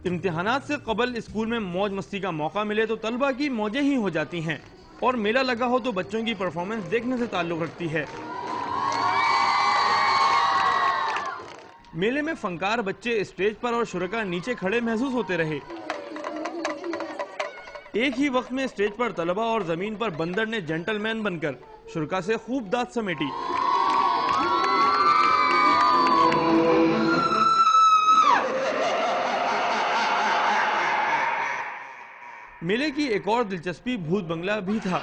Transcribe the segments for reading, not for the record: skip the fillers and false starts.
इम्तिहानात से कबल स्कूल में मौज मस्ती का मौका मिले तो तलबा की मौजें ही हो जाती हैं, और मेला लगा हो तो बच्चों की परफॉर्मेंस देखने से ताल्लुक रखती है। मेले में फनकार बच्चे स्टेज पर और शुरका नीचे खड़े महसूस होते रहे। एक ही वक्त में स्टेज पर तलबा और जमीन पर बंदर ने जेंटलमैन बनकर शुरका से खूब दाद समेटी। मेले की एक और दिलचस्पी भूत बंगला भी था,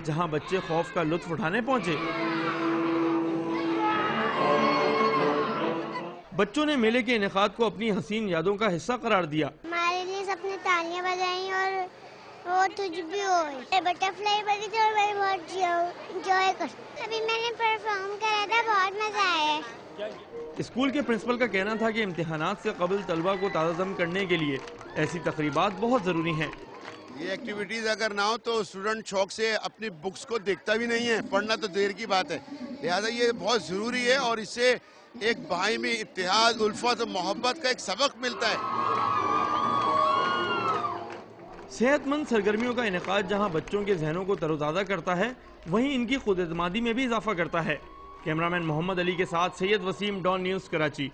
जहां बच्चे खौफ का लुत्फ उठाने पहुंचे। बच्चों ने मेले के इनेकाद को अपनी हसीन यादों का हिस्सा करार दिया। हमारे लिए सबने तालियां बजाई और वो तुझ भी हो बटरफ्लाई बनी थी और मैं बहुत एंजॉय कर। अभी मैंने परफॉर्म करा था, बहुत मजा आया। स्कूल के प्रिंसिपल का कहना था कि इम्तिहानात से कबल तलबा को ताज़ादम करने के लिए ऐसी तकरीबात बहुत जरूरी हैं। ये एक्टिविटीज अगर ना हो तो स्टूडेंट शौक से अपनी बुक्स को देखता भी नहीं है, पढ़ना तो देर की बात है। लिहाजा ये बहुत जरूरी है और इससे एक भाई में इत्तेहाद, उल्फत और मोहब्बत का एक सबक मिलता है। सेहतमंद सरगर्मियों का इनेकाद जहां बच्चों के जहनों को तरोताज़ा करता है, वहीं इनकी खुद एतमादी में भी इजाफा करता है। कैमरामैन मोहम्मद अली के साथ सैयद वसीम, डॉन न्यूज़, कराची।